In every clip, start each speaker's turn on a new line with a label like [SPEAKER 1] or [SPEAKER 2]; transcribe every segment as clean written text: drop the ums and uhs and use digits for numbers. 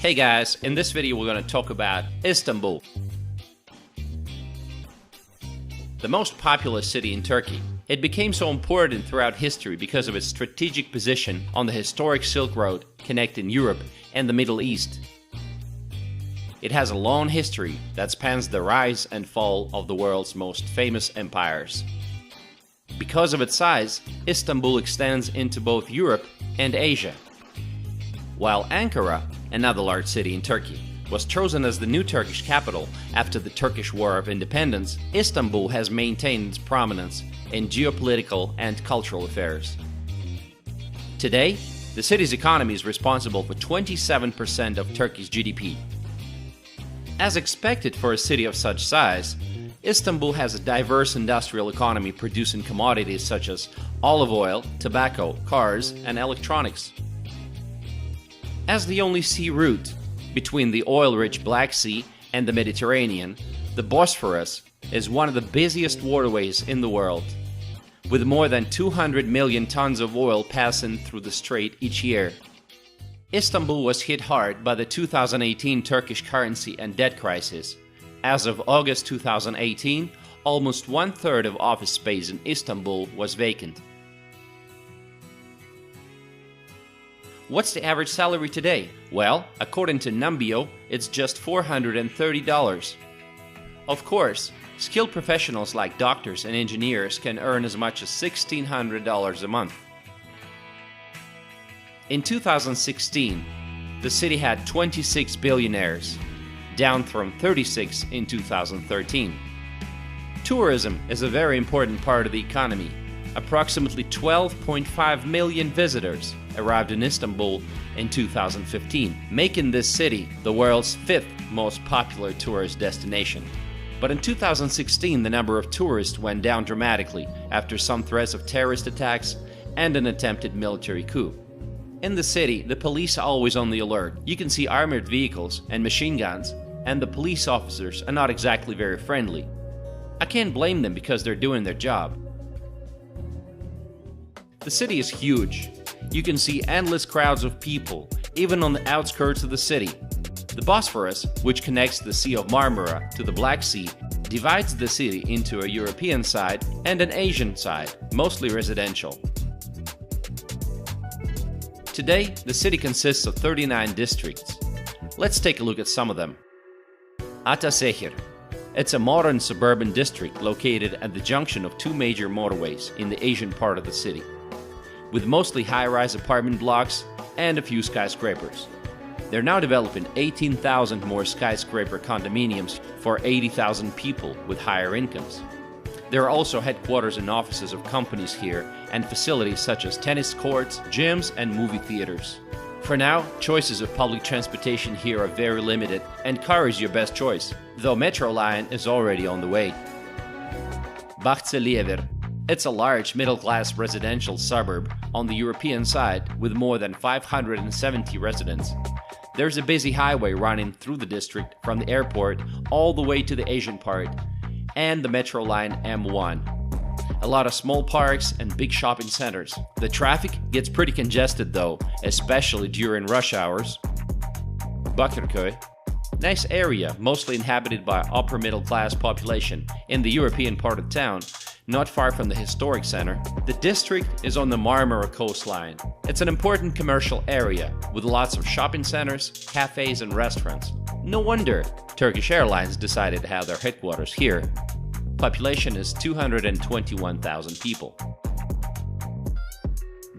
[SPEAKER 1] Hey guys, in this video we're going to talk about Istanbul, the most populous city in Turkey. It became so important throughout history because of its strategic position on the historic Silk Road connecting Europe and the Middle East. It has a long history that spans the rise and fall of the world's most famous empires. Because of its size, Istanbul extends into both Europe and Asia. While Ankara, another large city in Turkey, was chosen as the new Turkish capital after the Turkish War of Independence, Istanbul has maintained its prominence in geopolitical and cultural affairs. Today, the city's economy is responsible for 27% of Turkey's GDP. As expected for a city of such size, Istanbul has a diverse industrial economy producing commodities such as olive oil, tobacco, cars, and electronics. As the only sea route between the oil-rich Black Sea and the Mediterranean, the Bosphorus is one of the busiest waterways in the world, with more than 200 million tons of oil passing through the strait each year. Istanbul was hit hard by the 2018 Turkish currency and debt crisis. As of August 2018, almost one-third of office space in Istanbul was vacant. What's the average salary today? Well, according to Numbeo, it's just $430. Of course, skilled professionals like doctors and engineers can earn as much as $1,600 a month. In 2016, the city had 26 billionaires, down from 36 in 2013. Tourism is a very important part of the economy. Approximately 12.5 million visitors arrived in Istanbul in 2015, making this city the world's fifth most popular tourist destination. But in 2016, the number of tourists went down dramatically after some threats of terrorist attacks and an attempted military coup. In the city, the police are always on the alert. You can see armored vehicles and machine guns, and the police officers are not exactly very friendly. I can't blame them because they're doing their job. The city is huge. You can see endless crowds of people, even on the outskirts of the city. The Bosphorus, which connects the Sea of Marmara to the Black Sea, divides the city into a European side and an Asian side, mostly residential. Today, the city consists of 39 districts. Let's take a look at some of them. Ataşehir. It's a modern suburban district located at the junction of two major motorways in the Asian part of the city, with mostly high-rise apartment blocks and a few skyscrapers. They're now developing 18,000 more skyscraper condominiums for 80,000 people with higher incomes. There are also headquarters and offices of companies here and facilities such as tennis courts, gyms, and movie theaters. For now, choices of public transportation here are very limited, and car is your best choice, though Metro Line is already on the way. Bahçelievler. It's a large middle-class residential suburb on the European side with more than 570 residents. There's a busy highway running through the district from the airport all the way to the Asian part, and the Metro Line M1. A lot of small parks and big shopping centers. The traffic gets pretty congested though, especially during rush hours. Bakırköy. Nice area, mostly inhabited by upper middle class population in the European part of town, not far from the historic center. The district is on the Marmara coastline. It's an important commercial area with lots of shopping centers, cafes, and restaurants. No wonder Turkish Airlines decided to have their headquarters here. Population is 221,000 people.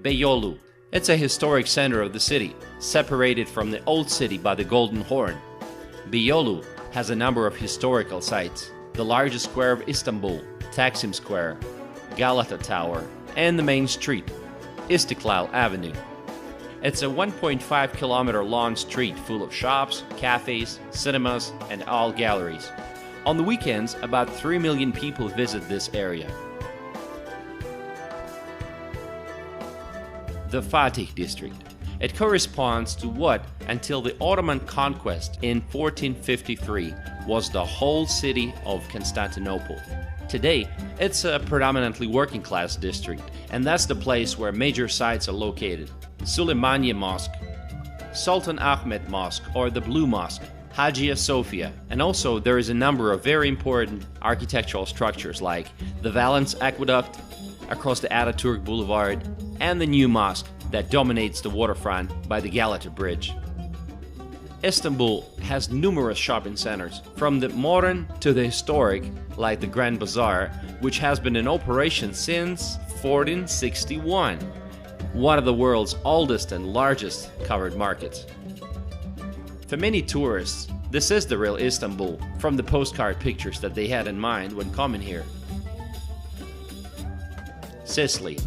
[SPEAKER 1] Beyoğlu. It's a historic center of the city, separated from the old city by the Golden Horn. Beyoğlu has a number of historical sites. The largest square of Istanbul, Taksim Square, Galata Tower, and the main street, Istiklal Avenue. It's a 1.5-kilometer long street full of shops, cafes, cinemas, and art galleries. On the weekends, about 3 million people visit this area. The Fatih district. It corresponds to what, until the Ottoman conquest in 1453, was the whole city of Constantinople. Today, it's a predominantly working-class district, and that's the place where major sites are located. Süleymaniye Mosque, Sultan Ahmed Mosque or the Blue Mosque, Hagia Sophia, and also there is a number of very important architectural structures like the Valens Aqueduct across the Ataturk Boulevard and the new mosque that dominates the waterfront by the Galata Bridge. Istanbul has numerous shopping centers, from the modern to the historic, like the Grand Bazaar, which has been in operation since 1461, one of the world's oldest and largest covered markets. For many tourists, this is the real Istanbul, from the postcard pictures that they had in mind when coming here. Sicily.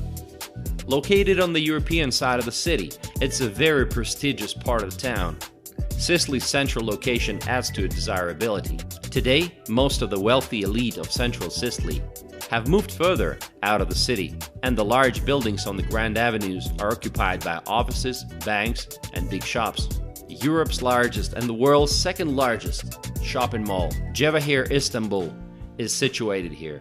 [SPEAKER 1] Located on the European side of the city, it's a very prestigious part of the town. Sicily's central location adds to its desirability. Today, most of the wealthy elite of central Sicily have moved further out of the city, and the large buildings on the grand avenues are occupied by offices, banks, and big shops. Europe's largest and the world's second largest shopping mall, Cevahir Istanbul, is situated here.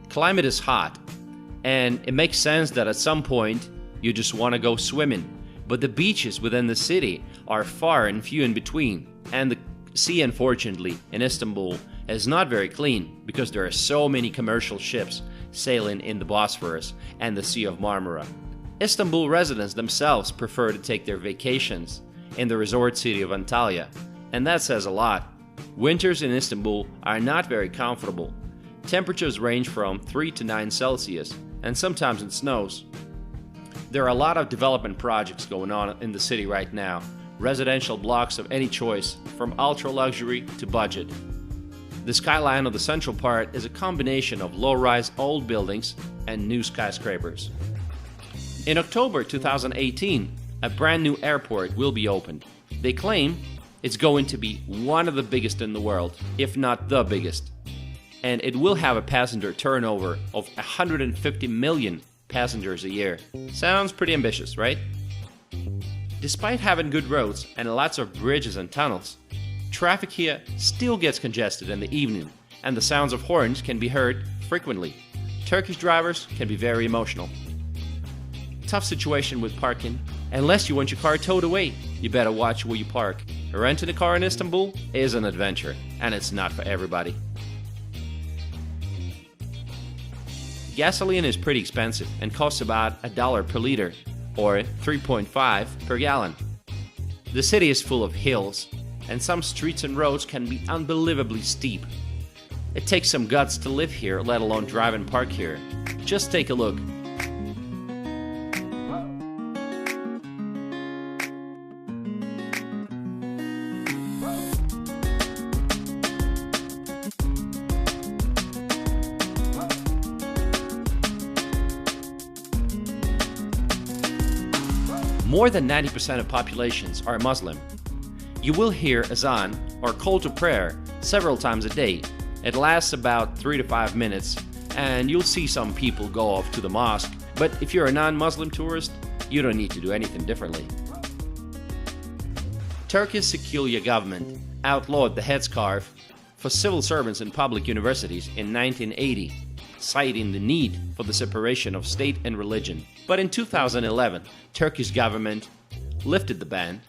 [SPEAKER 1] Climate is hot, and it makes sense that at some point you just want to go swimming. But the beaches within the city are far and few in between, and the sea, unfortunately, in Istanbul is not very clean because there are so many commercial ships sailing in the Bosphorus and the Sea of Marmara. Istanbul residents themselves prefer to take their vacations in the resort city of Antalya, and that says a lot. Winters in Istanbul are not very comfortable. Temperatures range from 3 to 9 Celsius, and sometimes it snows. There are a lot of development projects going on in the city right now, residential blocks of any choice, from ultra-luxury to budget. The skyline of the central part is a combination of low-rise old buildings and new skyscrapers. In October 2018, a brand new airport will be opened. They claim it's going to be one of the biggest in the world, if not the biggest. And it will have a passenger turnover of 150 million passengers a year. Sounds pretty ambitious, right? Despite having good roads and lots of bridges and tunnels, traffic here still gets congested in the evening, and the sounds of horns can be heard frequently. Turkish drivers can be very emotional. Tough situation with parking. Unless you want your car towed away, you better watch where you park. Renting a car in Istanbul is an adventure, and it's not for everybody. Gasoline is pretty expensive and costs about $1 per liter, or 3.5 per gallon. The city is full of hills, and some streets and roads can be unbelievably steep. It takes some guts to live here, let alone drive and park here. Just take a look. More than 90% of populations are Muslim. You will hear azan, or call to prayer, several times a day. It lasts about 3 to 5 minutes, and you'll see some people go off to the mosque, but if you're a non-Muslim tourist, you don't need to do anything differently. Turkey's secular government outlawed the headscarf for civil servants in public universities in 1980, citing the need for the separation of state and religion. But in 2011, Turkey's government lifted the ban,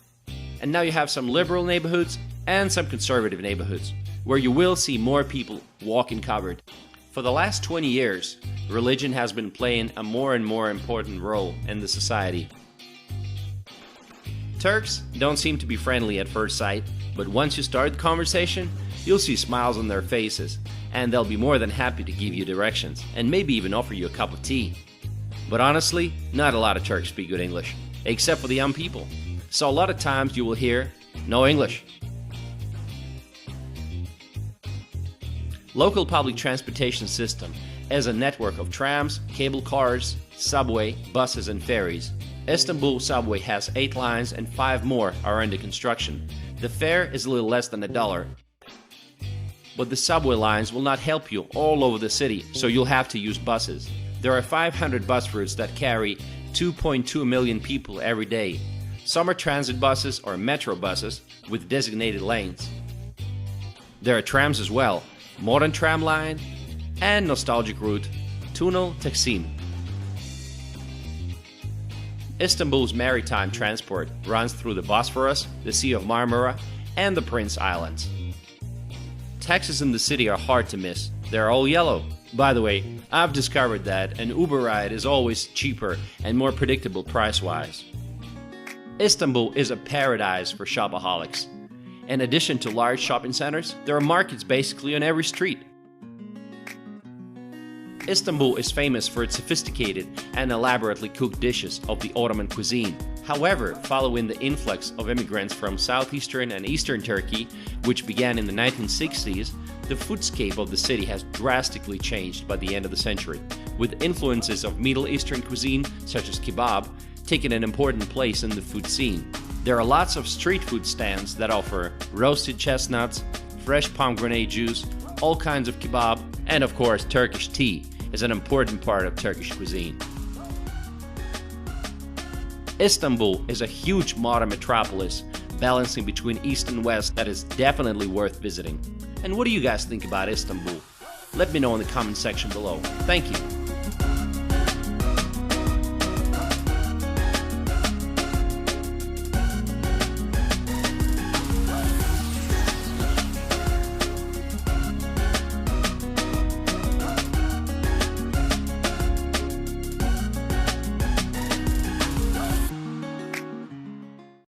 [SPEAKER 1] and now you have some liberal neighborhoods and some conservative neighborhoods, where you will see more people walking covered. For the last 20 years, religion has been playing a more and more important role in the society. Turks don't seem to be friendly at first sight, but once you start the conversation, you'll see smiles on their faces, and they'll be more than happy to give you directions, and maybe even offer you a cup of tea. But honestly, not a lot of Turks speak good English, except for the young people. So a lot of times you will hear, "No English." Local public transportation system is a network of trams, cable cars, subway, buses, and ferries. Istanbul subway has 8 lines and 5 more are under construction. The fare is a little less than $1. But the subway lines will not help you all over the city, so you'll have to use buses. There are 500 bus routes that carry 2.2 million people every day. Some are transit buses or metro buses with designated lanes. There are trams as well, modern tram line and nostalgic route, Tunel Taksim. Istanbul's maritime transport runs through the Bosphorus, the Sea of Marmara, and the Prince Islands. Taxis in the city are hard to miss. They're all yellow. By the way, I've discovered that an Uber ride is always cheaper and more predictable price-wise. Istanbul is a paradise for shopaholics. In addition to large shopping centers, there are markets basically on every street. Istanbul is famous for its sophisticated and elaborately cooked dishes of the Ottoman cuisine. However, following the influx of immigrants from southeastern and eastern Turkey, which began in the 1960s, the foodscape of the city has drastically changed by the end of the century, with influences of Middle Eastern cuisine, such as kebab, taking an important place in the food scene. There are lots of street food stands that offer roasted chestnuts, fresh pomegranate juice, all kinds of kebab, and of course Turkish tea is an important part of Turkish cuisine. Istanbul is a huge modern metropolis balancing between east and west that is definitely worth visiting. And what do you guys think about Istanbul? Let me know in the comment section below. Thank you.